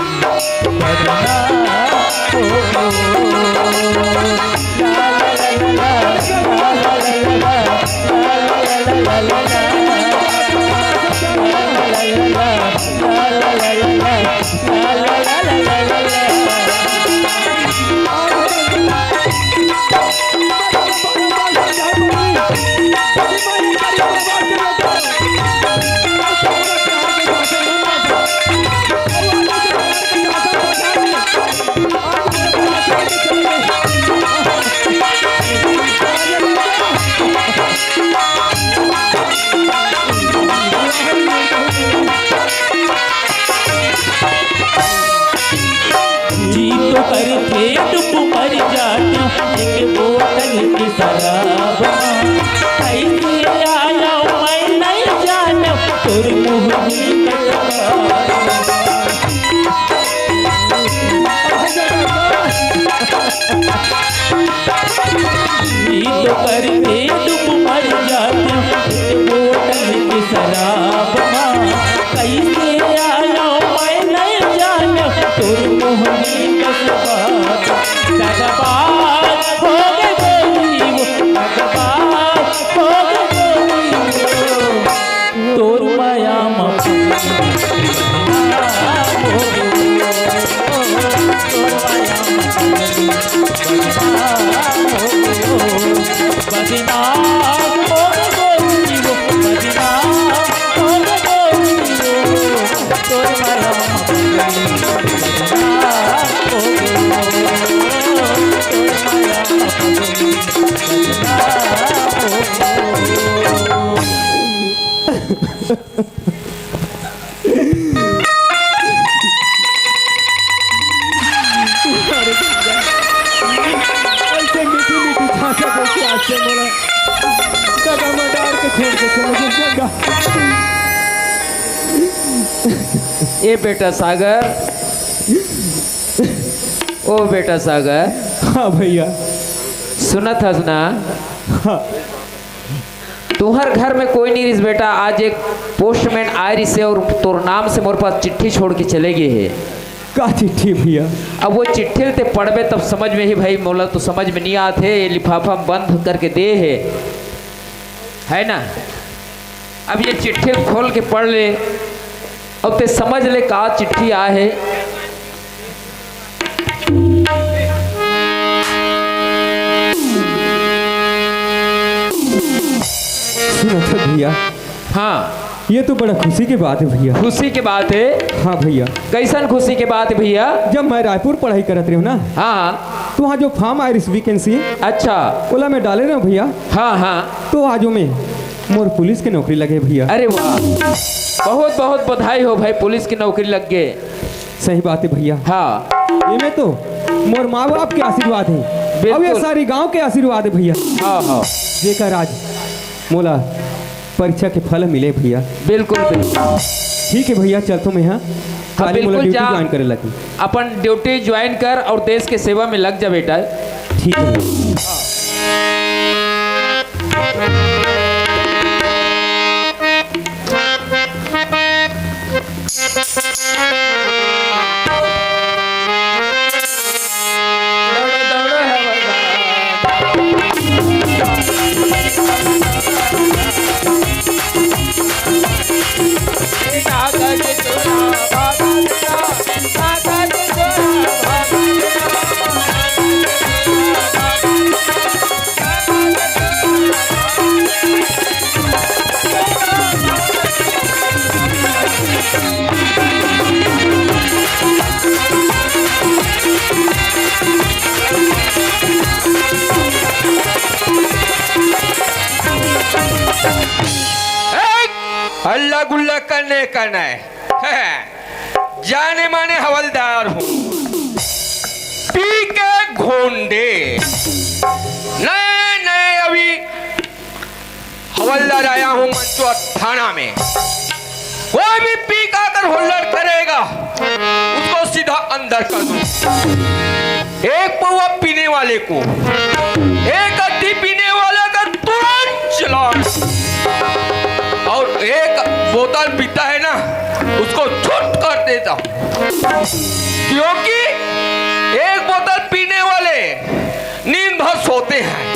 बदनाम हो जी तो करके डूब मर जाते एक बोतल की शराब कैसे आया मैं नहीं जाना तोर मुँह में जी तो करके डूब मर जाते एक बोतल की शराब कैसे आया मैं नहीं जाना तोर मुँह में दगबाज हो गए गोरी वो, दगबाज हो गए गोरी वो, तोर माया में बदनाम हो गए, तोर माया में बदनाम हो गए, बदनाम हो गए गोरी वो, बदनाम हो गए गोरी वो, तोर माया में बदनाम हो गए। ऐसे मीठी मीठी भाषा कैसे आज से बोला? दादा मैं डाल के छोड़ के चला जाऊंगा। ए बेटा सागर, ओ बेटा सागर, हाँ भैया। सुना था सुना तुम्हार घर में कोई नहीं रिस बेटा। आज एक पोस्टमैन आए रही से और तोर नाम से मोर पास चिट्ठी छोड़ के चले गए है। का चिट्ठी भैया? अब वो चिट्ठी ते पढ़बे तब समझ में ही भाई मोला तो समझ में नहीं आते। लिफाफा बंद करके दे है ना। अब ये चिट्ठी खोल के पढ़ ले अब ते समझ ले का चिट्ठी आ है। सुना था भैया? हाँ ये तो बड़ा खुशी की बात है भैया। खुशी की बात है? हाँ भैया। कैसन खुशी की बात है भैया? जब मैं रायपुर पढ़ाई करत रही हूँ ना, हाँ तो वहाँ जो फार्म आयरिस वैकेंसी अच्छा ओला में डाले ना भैया, हाँ हाँ तो आजो में मोर पुलिस की नौकरी लगे भैया। अरे वाह बहुत बहुत बधाई हो भाई, पुलिस की नौकरी लग गए। सही बात है भैया। हाँ ये में तो मोर माँ बाप के आशीर्वाद है और ये बिल्कुल। सारी गांव के आशीर्वाद है भैया। हाँ हाँ जेकर आज मोला परीक्षा के फल मिले भैया। बिल्कुल बिल्कुल ठीक है भैया, चलतो मैं यहाँ खाली मोला बिल्कुल ड्यूटी जा। ज्वाइन करे लगी। अपन ड्यूटी ज्वाइन कर और देश के सेवा में लग जा बेटा। ठीक है भैया। हल्ला गुल्ला करने का नहीं है। जाने माने हवलदार हूँ, पी के घोंडे नए नए अभी हवलदार आया हूँ मंचो थाना में। कोई भी पी का कर हुल्लड़ करेगा उसको सीधा अंदर कर दूं। एक पौवा पीने वाले को, एक अड्डी पीने वाले का तुरंत चलान, और एक बोतल पीता है ना उसको छुट कर देता हूं। क्योंकि एक बोतल पीने वाले नींद भर सोते हैं,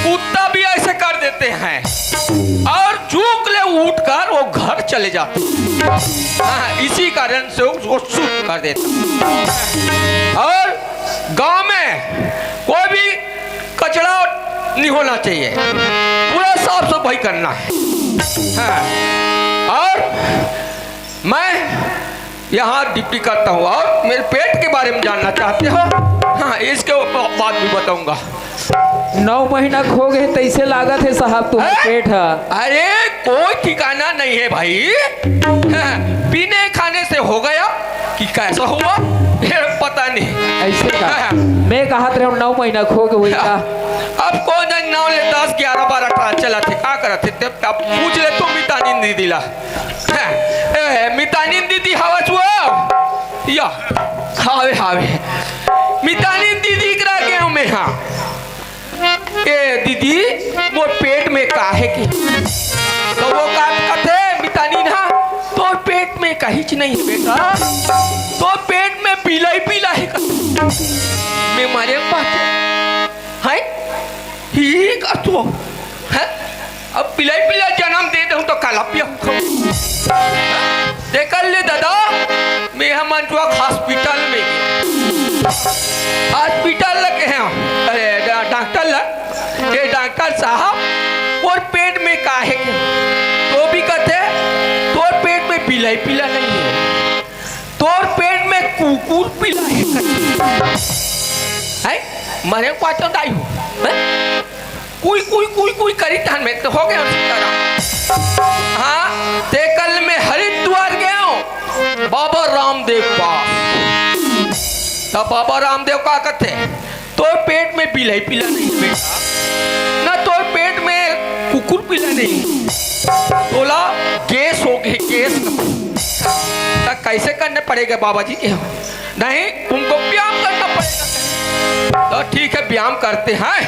कुत्ता भी ऐसे कर देते हैं और चूक ले उठकर वो घर चले जाते हैं। हाँ, इसी कारण से उसको छूट कर देता हूं। और गांव में कोई भी कचरा नहीं होना चाहिए, पूरा साफ सफाई करना है। हाँ, और मैं यहाँ ड्यूटी करता हूँ। और मेरे पेट के बारे में जानना चाहते हो? हाँ, इसके बाद भी बताऊंगा। 9 महीना खो गए तैसे लागत है साहब तुम्हारा पेट है। अरे कोई ठिकाना नहीं है भाई। हाँ, पीने खाने से हो गया कि कैसा हुआ फिर पता नहीं। ऐसे का मैं कहा रहा हूँ 9 महीना खो गए वही का। अब कौन 9 ले 10 11 12 18 चला थे का करत थे तब पूछ ले तो मितानिन दीदी ला। मितानिन दीदी हवा छुआ या हावे हावे मितानिन दीदी करा के हूँ मैं। हाँ ए दीदी वो पेट में काहे के तो वो कहते मितानिन हाँ तो पेट में कहीं नहीं है बेटा, तो पेट में पीला ही पीला है। मैं मारे पास है ठीक है तो है अब पिलाई पिला जन्म दे दूं तो काला पिया देख ले दादा। मैं हम हॉस्पिटल में हॉस्पिटल लगे हैं। अरे डॉक्टर लग ये डॉक्टर साहब और पेट में काहे के तो भी कहते तो पेट में पिलाई पिला नहीं है, तोर पेट में कुकुर पिला है मरे पाचो दाई हो कोई करी तान में तो हो गया उसी तरह। हाँ ते कल मैं हरिद्वार गया हूँ बाबा रामदेव पास। तब बाबा रामदेव का कहते तो पेट में पिला ही पिला नहीं बेटा, ना तो पेट में कुकुर पिला नहीं, बोला गैस हो गई गैस। कैसे करने पड़ेगा बाबा जी? नहीं तुमको व्यायाम करना पड़ेगा। तो ठीक है, व्यायाम करते हैं।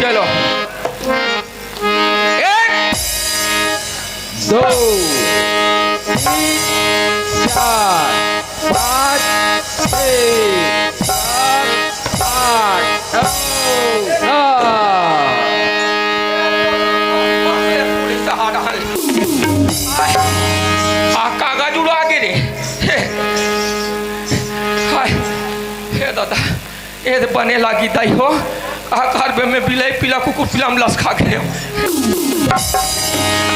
चलो, 1 2 3 4 5 6 7 8 कागज उड़ा के रे। हाय हे दादा, ये बने लगी दाई हो आकार में बिलाई पीला कुकुर पीला में लस खा गए।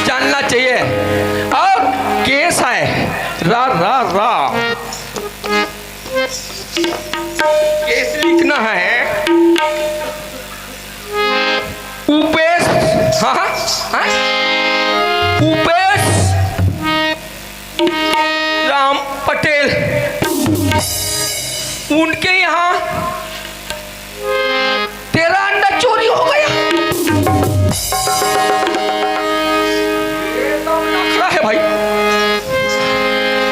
जानना चाहिए। और केस है रा रा रा, केस लिखना है उपेश, हाँ हाँ, उपेश राम पटेल। उनके यहाँ 13 अंडा चोरी हो गया। ये तो नखरा है भाई।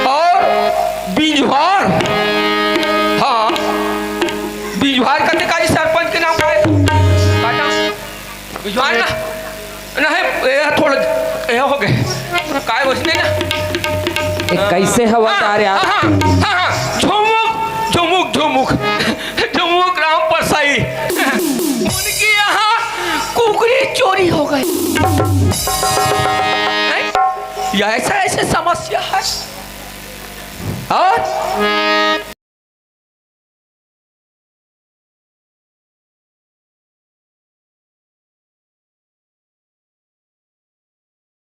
और बिजवार, हाँ बिजवार का टिकारी सरपंच के नाम का है बिजवार ना, नहीं थोड़ा ये हो गए काय बसने ना। कैसे हवा आ रहा? झुमुक झुमुक झुमुक झुमुक राम परसाई, उनके यहाँ कुकरी चोरी हो गई। ऐसा ऐसे समस्या है। और